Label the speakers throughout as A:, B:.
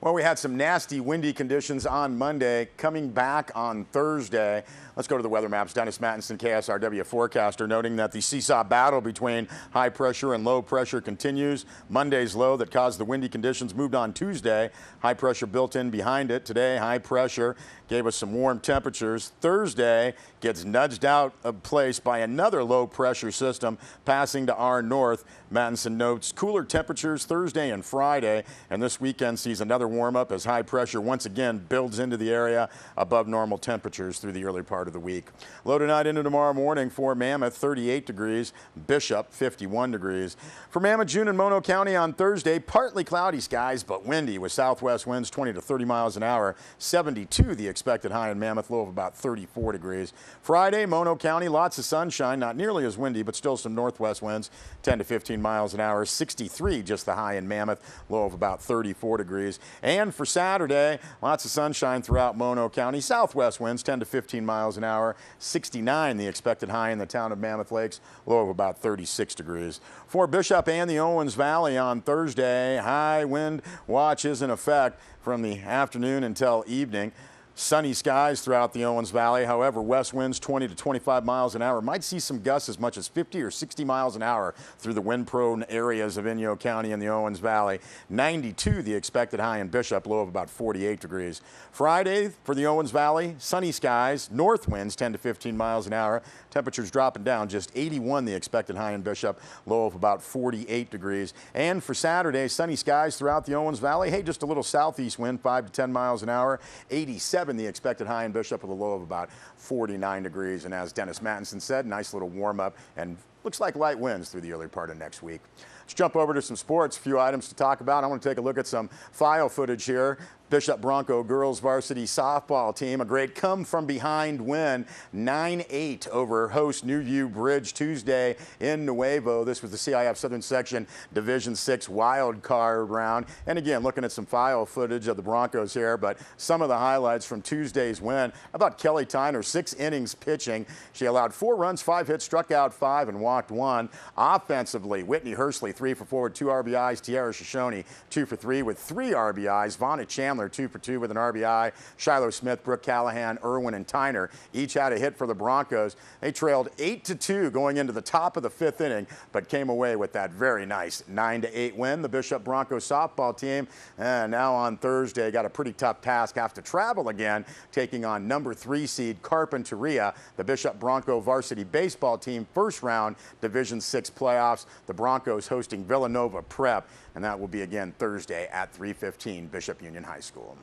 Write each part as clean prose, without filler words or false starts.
A: Well, we had some nasty windy conditions on Monday, coming back on Thursday. Let's go to the weather maps. Dennis Mattinson, KSRW forecaster, noting that the seesaw battle between high pressure and low pressure continues. Monday's low that caused the windy conditions moved on Tuesday. High pressure built in behind it. Today, high pressure gave us some warm temperatures. Thursday gets nudged out of place by another low pressure system passing to our north. Mattinson notes cooler temperatures Thursday and Friday, and this weekend sees another warm up as high pressure once again builds into the area above normal temperatures through the early part of the week. Low tonight into tomorrow morning for Mammoth, 38 degrees, Bishop, 51 degrees. For Mammoth, June, and Mono County on Thursday, partly cloudy skies but windy with southwest winds 20 to 30 miles an hour. 72 the expected high in Mammoth, low of about 34 degrees. Friday, Mono County, lots of sunshine, not nearly as windy but still some northwest winds 10 to 15 miles an hour. 63 just the high in Mammoth, low of about 34 degrees. And for Saturday, lots of sunshine throughout Mono County, southwest winds 10 to 15 miles an hour. 69 the expected high in the town of Mammoth Lakes, low of about 36 degrees. For Bishop and the Owens Valley on Thursday, high wind watch is in effect from the afternoon until evening. Sunny skies throughout the Owens Valley. However, west winds 20 to 25 miles an hour. Might see some gusts as much as 50 or 60 miles an hour through the wind-prone areas of Inyo County and the Owens Valley. 92 the expected high in Bishop, low of about 48 degrees. Friday for the Owens Valley, sunny skies, north winds 10 to 15 miles an hour. Temperatures dropping down, just 81 the expected high in Bishop, low of about 48 degrees. And for Saturday, sunny skies throughout the Owens Valley. Hey, just a little southeast wind, 5 to 10 miles an hour. 87 the expected high in Bishop with a low of about 49 degrees. And as Dennis Mattinson said, nice little warm up and looks like light winds through the early part of next week. Let's jump over to some sports, a few items to talk about. I want to take a look at some file footage here. Bishop Bronco girls varsity softball team, a great come-from-behind win, 9-8 over host New View Bridge Tuesday in Nuevo. This was the CIF Southern Section Division 6 wild card round. And again, looking at some file footage of the Broncos here, but some of the highlights from Tuesday's win. How about Kelly Tyner, 6 innings pitching. She allowed 4 runs, 5 hits, struck out 5, and walked 1. Offensively, Whitney Hursley, 3 for 4 with 2 RBIs. Tiara Shoshone, 2 for 3 with 3 RBIs. Vonna Chandler, 2 for 2 with an RBI. Shiloh Smith, Brooke Callahan, Irwin, and Tyner each had a hit for the Broncos. They trailed 8-2 going into the top of the 5th inning, but came away with that very nice 9-8 win. The Bishop Broncos softball team, and now on Thursday, got a pretty tough task. Have to travel again, taking on number 3 seed Carpinteria. The Bishop Bronco varsity baseball team, first round Division 6 playoffs. The Broncos hosting Villanova Prep, and that will be again Thursday at 3:15 Bishop Union High School.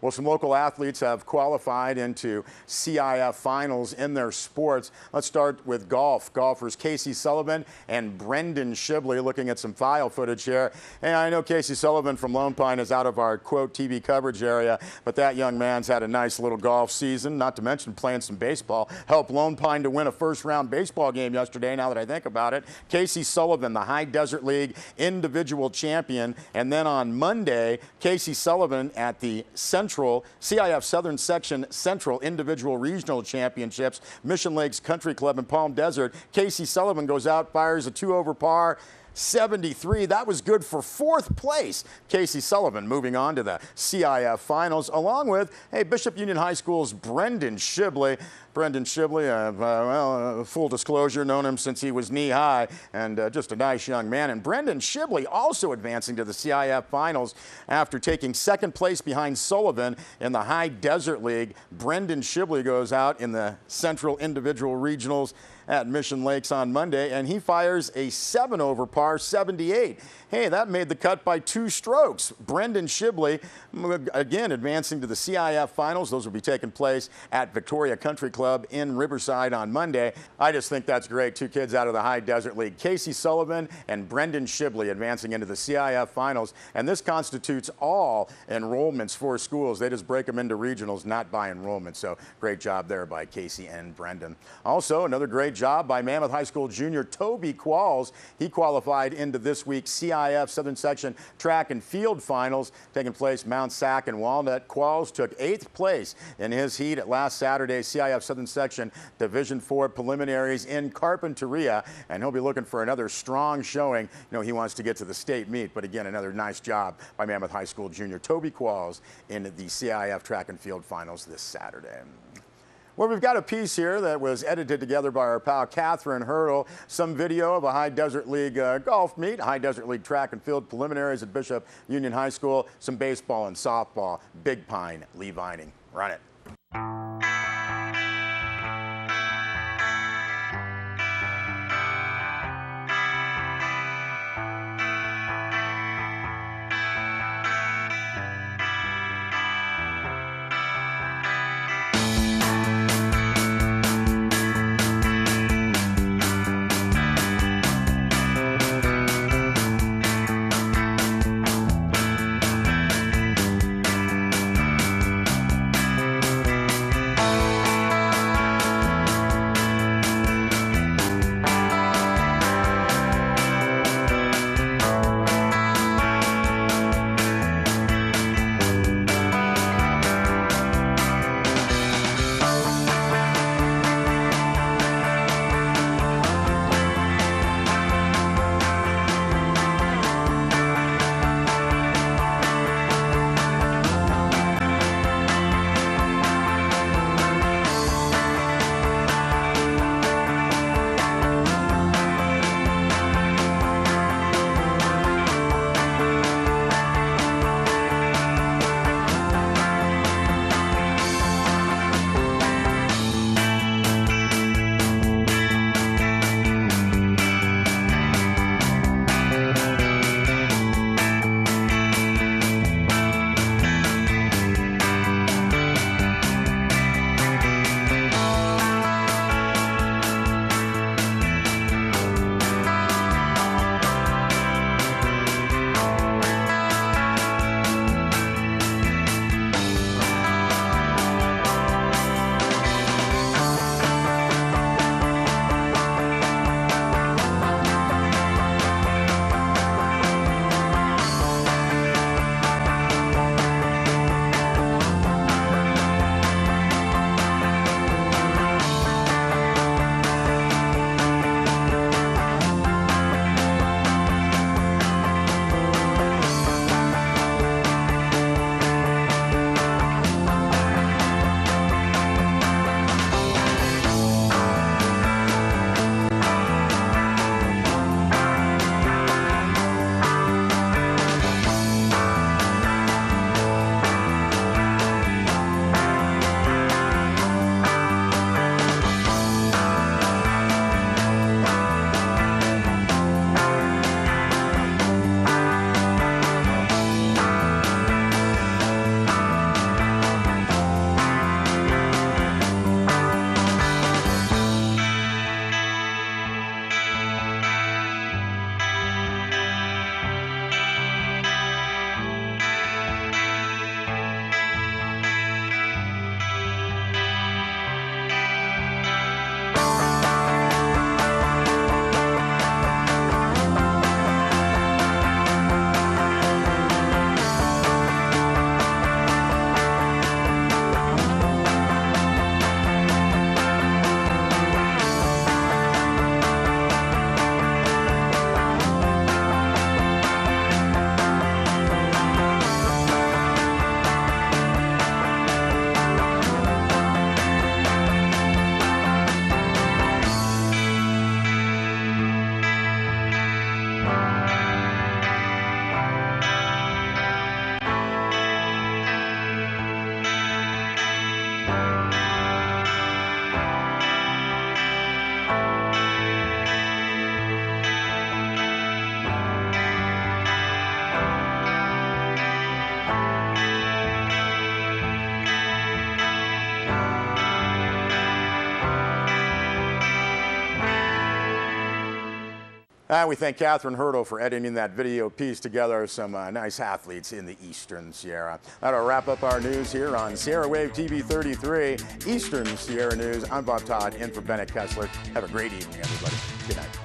A: Well, some local athletes have qualified into CIF Finals in their sports. Let's start with golf. Golfers Casey Sullivan and Brendan Shibley, looking at some file footage here. And I know Casey Sullivan from Lone Pine is out of our, quote, TV coverage area, but that young man's had a nice little golf season, not to mention playing some baseball. Helped Lone Pine to win a first-round baseball game yesterday, now that I think about it. Casey Sullivan, the High Desert League individual champion. And then on Monday, Casey Sullivan at the CIF Southern Section Central Individual Regional Championships, Mission Lakes Country Club in Palm Desert. Casey Sullivan goes out, fires a 2 over par, 73. That was good for 4th place. Casey Sullivan moving on to the CIF Finals, along with, hey, Bishop Union High School's Brendan Shibley. Brendan Shibley, full disclosure, known him since he was knee-high, and just a nice young man. And Brendan Shibley also advancing to the CIF Finals after taking 2nd place behind Sullivan in the High Desert League. Brendan Shibley goes out in the Central Individual Regionals at Mission Lakes on Monday, and he fires a 7 over par 78. Hey, that made the cut by 2 strokes. Brendan Shibley, again, advancing to the CIF Finals. Those will be taking place at Victoria Country Club in Riverside on Monday. I just think that's great. 2 kids out of the High Desert League. Casey Sullivan and Brendan Shibley advancing into the CIF Finals. And this constitutes all enrollments for schools. They just break them into regionals, not by enrollment. So great job there by Casey and Brendan. Also, another great job by Mammoth High School junior Toby Qualls. He qualified into this week's CIF Southern Section Track and Field Finals taking place Mount Sac and Walnut. Qualls took 8th place in his heat at last Saturday's CIF Southern Section Division IV preliminaries in Carpinteria, and he'll be looking for another strong showing. You know, he wants to get to the state meet, but again, another nice job by Mammoth High School junior Toby Qualls in the CIF Track and Field Finals this Saturday. Well, we've got a piece here that was edited together by our pal Catherine Hurdle. Some video of a High Desert League golf meet, High Desert League track and field preliminaries at Bishop Union High School, some baseball and softball. Big Pine, Lee Vining. Run it. We thank Catherine Hurdle for editing that video piece together. Some nice athletes in the Eastern Sierra. That'll wrap up our news here on Sierra Wave TV 33, Eastern Sierra News. I'm Bob Todd, in for Bennett Kessler. Have a great evening, everybody. Good night.